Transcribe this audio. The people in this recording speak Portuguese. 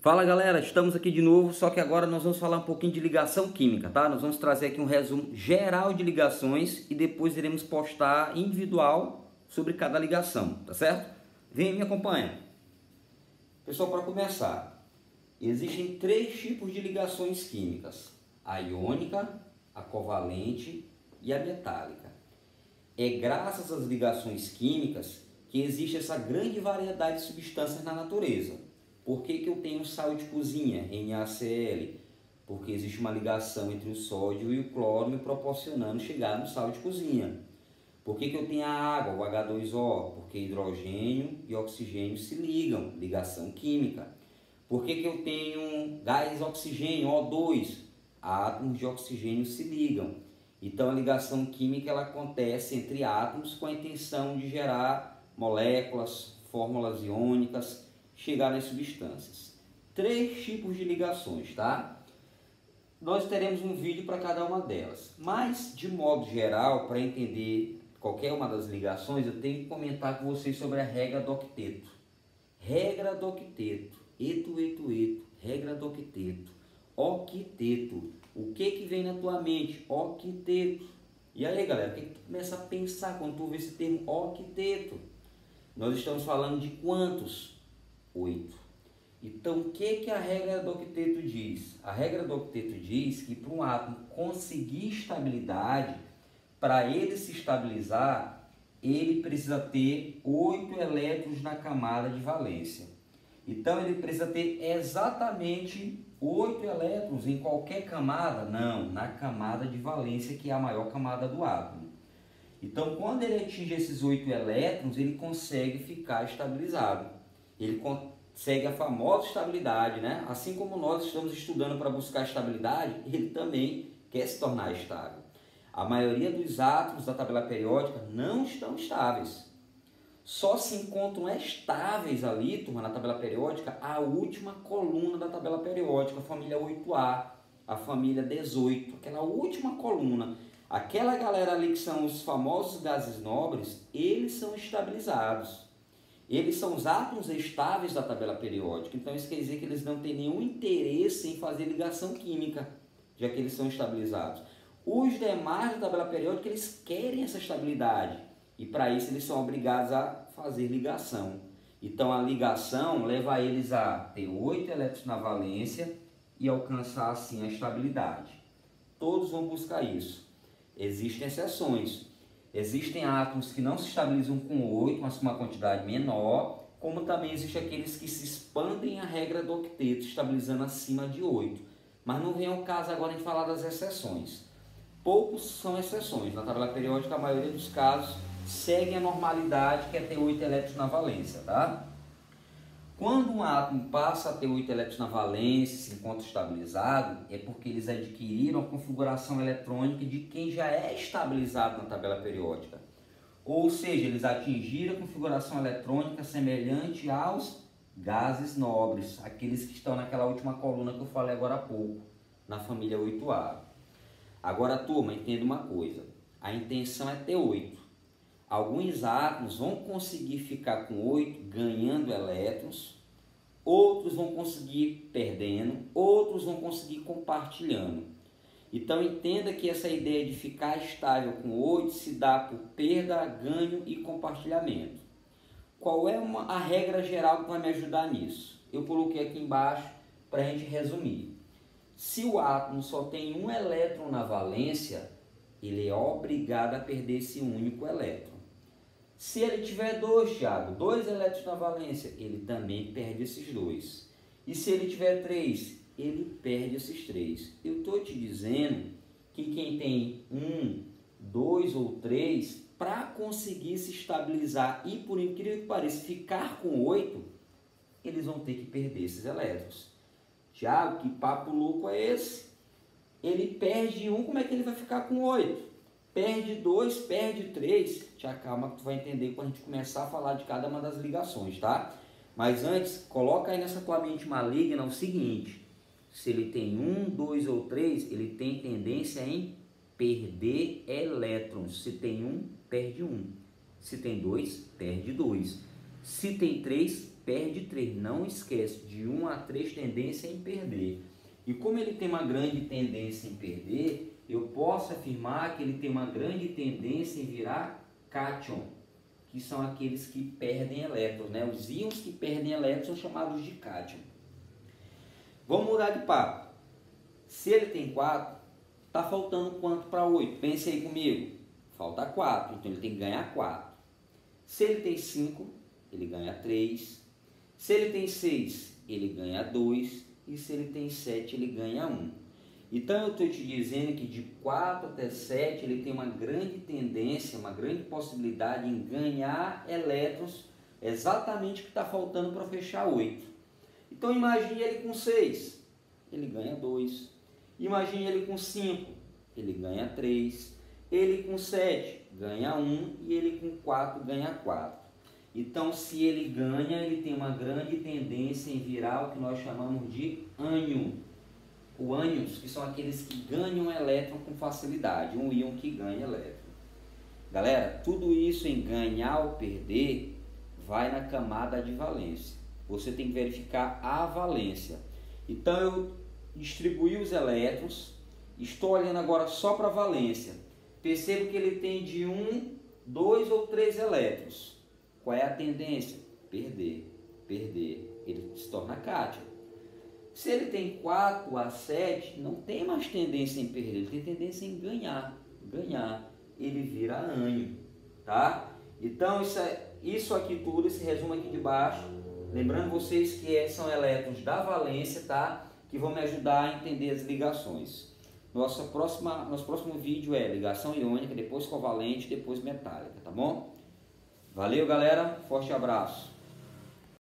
Fala galera, estamos aqui de novo, só que agora nós vamos falar um pouquinho de ligação química, tá? Nós vamos trazer aqui um resumo geral de ligações e depois iremos postar individual sobre cada ligação, tá certo? Vem e me acompanha. Pessoal, para começar, existem três tipos de ligações químicas: a iônica, a covalente e a metálica. É graças às ligações químicas que existe essa grande variedade de substâncias na natureza. Por que eu tenho sal de cozinha, NaCl? Porque existe uma ligação entre o sódio e o cloro me proporcionando chegar no sal de cozinha. Por que eu tenho a água, o H2O? Porque hidrogênio e oxigênio se ligam, ligação química. Por que eu tenho gás oxigênio, O2? Átomos de oxigênio se ligam. Então a ligação química ela acontece entre átomos com a intenção de gerar moléculas, fórmulas iônicas, chegar nas substâncias. Três tipos de ligações, tá? Nós teremos um vídeo para cada uma delas, mas de modo geral, para entender qualquer uma das ligações, eu tenho que comentar com vocês sobre a regra do octeto. Regra do octeto, regra do octeto, octeto. O que vem na tua mente? Octeto. E aí, galera, o que tu começa a pensar quando tu vê esse termo octeto? Nós estamos falando de quantos? 8. Então, o que a regra do octeto diz? A regra do octeto diz que para um átomo conseguir estabilidade, para ele se estabilizar, ele precisa ter 8 elétrons na camada de valência. Então, ele precisa ter exatamente 8 elétrons em qualquer camada? Não, na camada de valência, que é a maior camada do átomo. Então, quando ele atinge esses 8 elétrons, ele consegue ficar estabilizado. Ele consegue a famosa estabilidade, né? Assim como nós estamos estudando para buscar estabilidade, ele também quer se tornar estável. A maioria dos átomos da tabela periódica não estão estáveis. Só se encontram estáveis ali, turma, na tabela periódica, a última coluna da tabela periódica, a família 8A, a família 18, aquela última coluna. Aquela galera ali que são os famosos gases nobres, eles são estabilizados. Eles são os átomos estáveis da tabela periódica, então isso quer dizer que eles não têm nenhum interesse em fazer ligação química, já que eles são estabilizados. Os demais da tabela periódica, eles querem essa estabilidade, e para isso eles são obrigados a fazer ligação. Então a ligação leva eles a ter 8 elétrons na valência e alcançar assim a estabilidade. Todos vão buscar isso. Existem exceções. Existem átomos que não se estabilizam com 8, mas com uma quantidade menor, como também existem aqueles que se expandem a regra do octeto, estabilizando acima de 8. Mas não vem ao caso agora de falar das exceções. Poucos são exceções. Na tabela periódica, a maioria dos casos seguem a normalidade, que é ter 8 elétrons na valência, tá? Quando um átomo passa a ter 8 elétrons na valência e se encontra estabilizado, é porque eles adquiriram a configuração eletrônica de quem já é estabilizado na tabela periódica. Ou seja, eles atingiram a configuração eletrônica semelhante aos gases nobres, aqueles que estão naquela última coluna que eu falei agora há pouco, na família 8A. Agora, turma, entenda uma coisa. A intenção é ter 8. Alguns átomos vão conseguir ficar com 8 ganhando elétrons, outros vão conseguir perdendo, outros vão conseguir compartilhando. Então entenda que essa ideia de ficar estável com 8 se dá por perda, ganho e compartilhamento. Qual é a regra geral que vai me ajudar nisso? Eu coloquei aqui embaixo para a gente resumir. Se o átomo só tem um elétron na valência, ele é obrigado a perder esse único elétron. Se ele tiver 2, Thiago, 2 elétrons na valência, ele também perde esses 2. E se ele tiver 3, ele perde esses 3. Eu estou te dizendo que quem tem 1, 2 ou 3, para conseguir se estabilizar e, por incrível que pareça, ficar com 8, eles vão ter que perder esses elétrons. Thiago, que papo louco é esse? Ele perde 1, como é que ele vai ficar com 8? Perde 2, perde 3. Te acalma que tu vai entender quando a gente começar a falar de cada uma das ligações, tá? Mas antes, coloca aí nessa tua mente maligna o seguinte: se ele tem 1, 2 ou 3, ele tem tendência em perder elétrons. Se tem 1, perde 1. Se tem 2, perde 2. Se tem 3, perde 3. Não esquece, de 1 a 3 tendência em perder. E como ele tem uma grande tendência em perder, eu posso afirmar que ele tem uma grande tendência em virar cátion, que são aqueles que perdem elétrons, né? Os íons que perdem elétrons são chamados de cátion. Vamos mudar de papo. Se ele tem 4, está faltando quanto para 8? Pense aí comigo. Falta 4, então ele tem que ganhar 4. Se ele tem 5, ele ganha 3. Se ele tem 6, ele ganha 2. E se ele tem 7, ele ganha 1. Então eu estou te dizendo que de 4 até 7 ele tem uma grande tendência, uma grande possibilidade em ganhar elétrons, exatamente o que está faltando para fechar 8. Então imagine ele com 6, ele ganha 2. Imagine ele com 5, ele ganha 3. Ele com 7 ganha 1 e ele com 4 ganha 4. Então, se ele ganha, ele tem uma grande tendência em virar o que nós chamamos de ânion. O ânions, que são aqueles que ganham elétron com facilidade, um íon que ganha elétron. Galera, tudo isso em ganhar ou perder vai na camada de valência. Você tem que verificar a valência. Então, eu distribuí os elétrons, estou olhando agora só para a valência. Percebo que ele tem de 1, 2 ou 3 elétrons. Qual é a tendência? Perder, perder. Ele se torna cátion. Se ele tem 4 a 7, não tem mais tendência em perder, ele tem tendência em ganhar. Ganhar. Ele vira ânion, tá? Então, isso aqui tudo, esse resumo aqui de baixo, lembrando vocês que são elétrons da valência, tá? Que vão me ajudar a entender as ligações. Nosso próximo vídeo é ligação iônica, depois covalente, depois metálica, tá bom? Valeu, galera. Forte abraço.